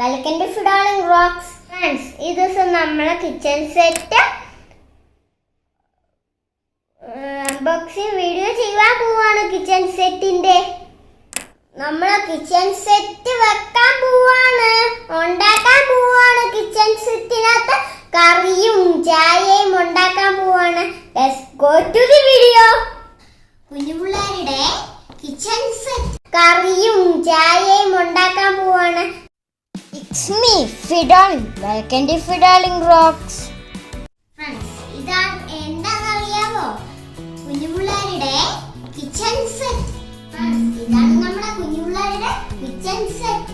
Welcome to Fridolin Rockzz. Friends, ഈ ദിവസം നമ്മളെ കിച്ചൺ സെറ്റ് അൺബോക്സിംഗ് വീഡിയോ ചെയ്യാൻ പോവാണ്. കിച്ചൺ സെറ്റിന്റെ നമ്മളെ കിച്ചൺ സെറ്റ് വെക്കാൻ പോവാണ്, ഉണ്ടാക്കാൻ പോവാണ്. കിച്ചൺ സെറ്റിനകത്ത് കറിയും ചായയും ഉണ്ടാക്കാൻ പോവാണ്. Let's go to the video. കുഞ്ഞുപിള്ളേരുടെ കിച്ചൺ സെറ്റ് കറിയും ചായയും ഉണ്ടാക്കാൻ പോവാണ്. It's me, Fridolin. Welcome to Fridolin Rockzz. Friends, ഇതാണ് എന്താണെന്നറിയാമോ? കുഞ്ഞുപിള്ളേരുടെ കിച്ചൺ സെറ്റ്. ഇതാണ് നമ്മുടെ കുഞ്ഞുപിള്ളേരുടെ കിച്ചൺ സെറ്റ്.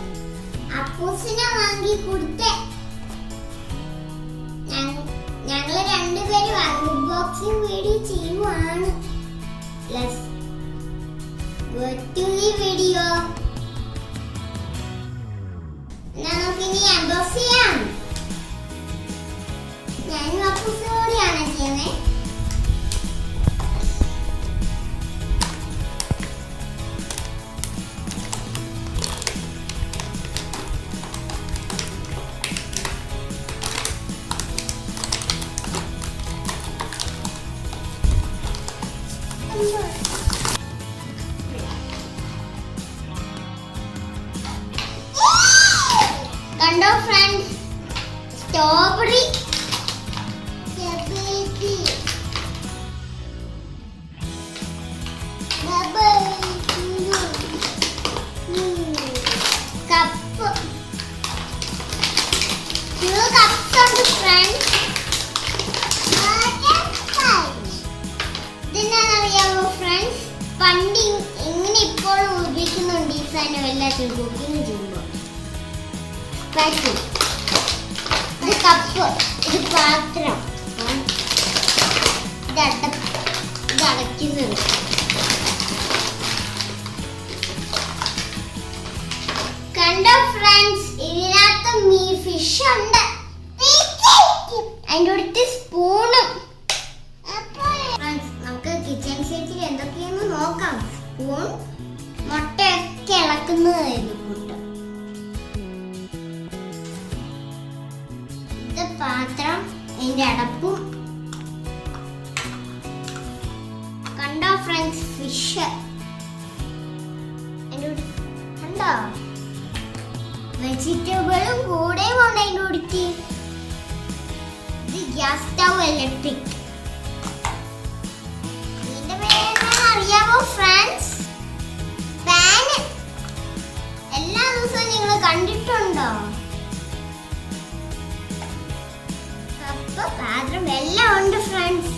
അപ്പൂസിനെ വാങ്ങി കൊടുത്തേ. ഞങ്ങള് രണ്ടുപേരും അൺബോക്സിംഗ് വീഡിയോ ചെയ്യുവാണ്. Let's go to the video. നമുക്കിനി അൺബോക്സ് ചെയ്യാം. ഞാനും അപ്പൂസും കൂടിയാണ് ചെയ്യുന്നത്. കണ്ടോ ഫ്രണ്ട്സ്, സ്ട്രോബെറി കപ്പ്, 2 കപ്സ് ഉണ്ട് ഫ്രണ്ട്സ്. ഇതെന്നാണെന്നറിയാമോ ഫ്രണ്ട്സ്? പണ്ട് ഇങ്ങനെ ഇപ്പോഴും ഉപയോഗിക്കുന്നുണ്ട് ഈ സാധനം എല്ലാത്തിനും കുക്കിംഗ് ചെയ്യുമ്പോൾ. ഇത് കപ്പ്, ഇത് പാത്രം, ഇത് അടയ്ക്കുന്നത്. കണ്ടോ ഫ്രണ്ട്സ്, ഇതിനകത്ത് ഫിഷ് ഉണ്ട്. അതിൻ്റെ അടുത്ത് സ്പൂണും. നമുക്ക് കിച്ചൺ സെറ്റിൽ എന്തൊക്കെയാന്ന് നോക്കാം. സ്പൂൺ, മുട്ടയൊക്കെ ഇളക്കുന്നതായിരുന്നു. പാത്രം, അതിന്റെ അടപ്പും. കണ്ടോ ഫ്രണ്ട്സ്, ഫിഷ് കണ്ടോ, വെജിറ്റബിളും കൂടെ ഉണ്ട് അതിൻ്റെ ഉടുക്കി. ഇത് ഗ്യാസ് സ്റ്റൗ ഇലക്ട്രിക്. ഇതിന്റെ പേരെന്താണെന്ന് അറിയാമോ ഫ്രണ്ട്സ്? പാന്. എല്ലാ ദിവസവും നിങ്ങൾ കണ്ടിട്ടുണ്ടോ? പാത്രം എല്ലാം ഉണ്ട് ഫ്രണ്ട്സ്.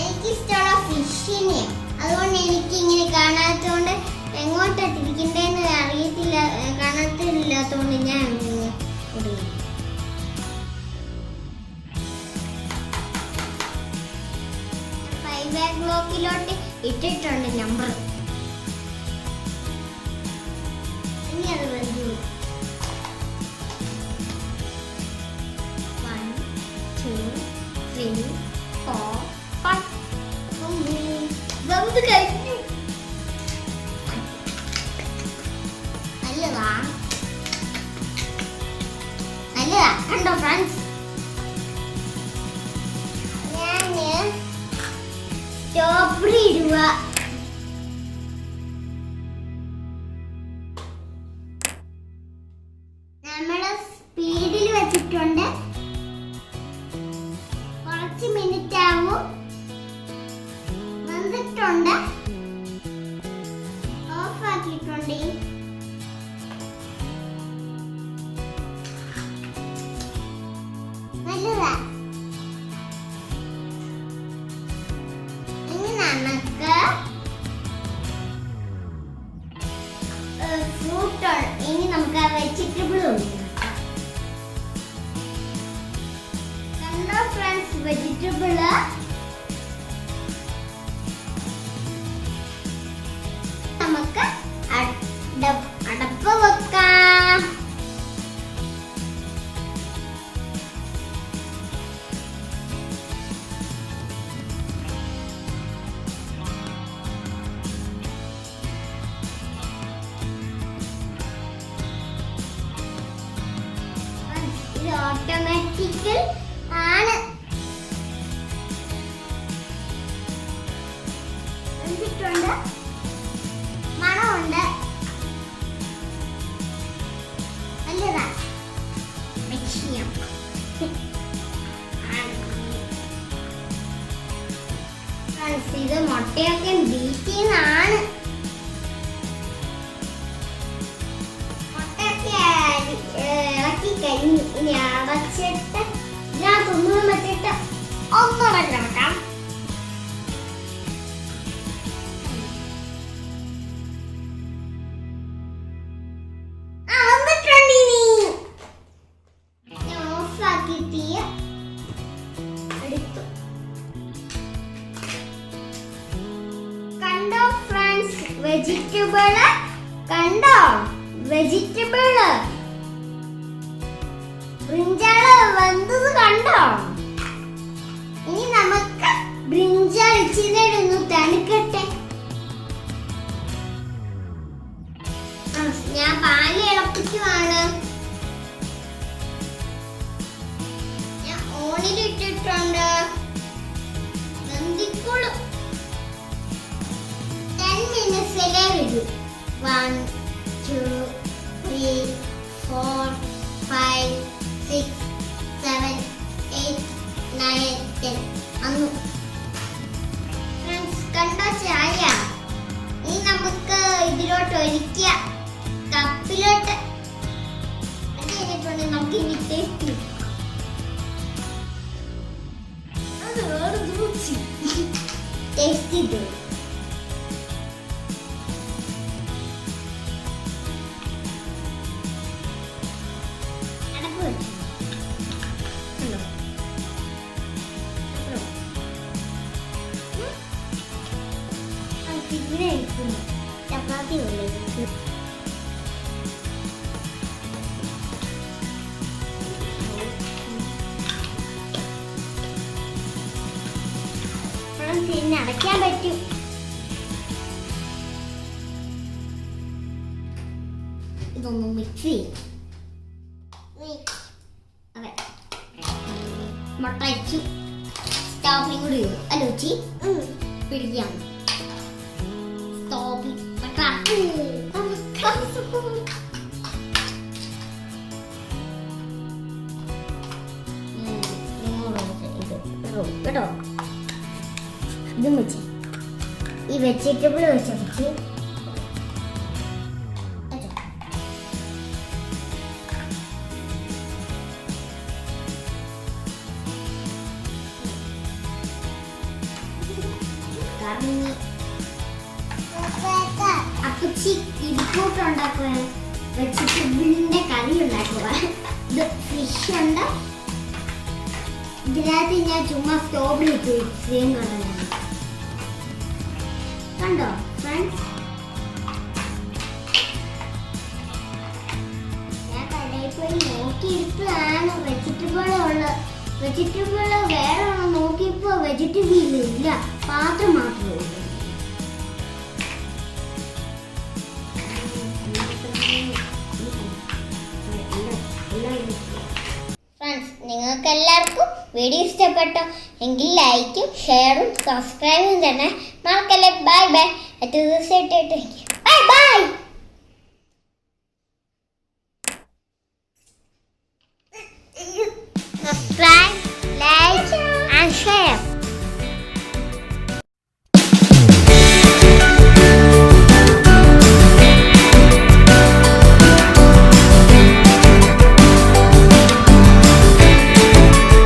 എനിക്കിഷ്ടമുള്ള ഫിഷിനെ, അതുകൊണ്ട് എനിക്ക് ഇങ്ങനെ കാണാത്തതുകൊണ്ട് എങ്ങോട്ടാ തിരിക്കണ്ടേന്ന് അറിയത്തില്ല. കാണാത്തില്ലാത്തതുകൊണ്ട് ഞാൻ ബ്ലോക്കിലോട്ട് ഇട്ടിട്ടുണ്ട് നമ്പർ. അത് വരൂ. 1 2 3 4 5. നമുക്ക് കഴിഞ്ഞു. നല്ലതാ, നല്ലതാ. കണ്ടോ ഫ്രണ്ട്സ്, ഞാന് സ്ട്രോബെറി ഇടുക. നമ്മള് സ്പീഡിൽ വെച്ചിട്ടുണ്ട്. കുറച്ച് മിനിറ്റ് ആവും. വന്നിട്ടുണ്ട്. ഓഫ് ആക്കിയിട്ടുണ്ട്. നല്ലതാ. ഇനി നമുക്ക് ഫ്രൂട്ട്, ഇനി നമുക്ക് വെജിറ്റബിൾ ഉണ്ട്. കണ്ടോ ഫ്രണ്ട്സ്, വെജിറ്റബിള്. നമുക്ക് അടപ്പ് വെക്കാം. പ്രാക്ടിക്കൽ ആണ്. വെന്തിട്ടുണ്ട്, മണമുണ്ട്, നല്ലതാ. ഇത് മുട്ടയൊക്കെ ബീറ്റ് ചെയ്യുന്നതാണ്. മുട്ടയൊക്കെ ഇളക്കി കഴിഞ്ഞു. ഇനി അടച്ചിട്ട് ഇതിനകത്തൊന്നും വെച്ചിട്ട് ഒന്നുകൂടെ കിടക്കാം. വെജിറ്റബിള് കണ്ടോ? വെജിറ്റബിള് ബ്രിഞ്ചാള് വെന്തത് കണ്ടോ? ഇനി നമുക്ക് ബ്രിഞ്ചാൾ ഇച്ചിരി ഒന്ന് തണുക്കട്ടെ. ഞാൻ പാല് ഇളപ്പിക്കുവാണ്. ഞാൻ ഓണിലിട്ടിട്ടുണ്ട്. വെന്തിക്കോളും. 10 minutes വിടൂ. 1 2 3 4 5 6 7 8 9 10 അന്നു ഫ്രണ്ട്സ് കണ്ടോ ചായ? ഇനി നമുക്ക് ഇതിലോട്ട് ഒഴിക്കാം, കപ്പിലോട്ട്. അത് കഴിഞ്ഞിട്ടുണ്ടെങ്കിൽ നമുക്ക് ഇനി ടേസ്റ്റ് ചെയ്ത് ചപ്പാത്തി പിന്നെ അടയ്ക്കാൻ പറ്റും. ഇതൊന്നും മിക്സ് ചെയ്യും. അതെ, മുട്ട അയച്ചു സ്റ്റോപ്പിങ് കൂടി അല്ലോ ചി പിടിക്കാം. സ്റ്റോപ്പി കേട്ടോ. ഇതും വെച്ച് ഈ വെജിറ്റബിൾ വെച്ച് അപ്പച്ചി ഇരിക്കൂട്ട് ഉണ്ടാക്കുക, വെജിറ്റബിളിന്റെ കറി ഉണ്ടാക്കുക. ഇത് ഫിഷ് ഉണ്ട്. ഇതിനകത്ത് ഞാൻ ചുമ്മാ സ്റ്റോപ്പിൽ ഇട്ടു ഇത്രയും കണ്ടോ ഫ്രണ്ട്സ്? ഞാൻ കടയിൽ പോയി നോക്കിയെടുത്തതാണ് വെജിറ്റബിൾ വേറെ നോക്കിയപ്പോ വെജിറ്റബിൾ ഇല്ല, പാത്രം മാത്രമേ ഉള്ളൂ. ഫ്രണ്ട്സ്, നിങ്ങൾക്ക് എല്ലാവർക്കും വീഡിയോ ഇഷ്ടപ്പെട്ടോ എങ്കിൽ ലൈക്കും ഷെയറും സബ്സ്ക്രൈബും തന്നെ മറക്കല്ലേ. Bye bye. Bye bye.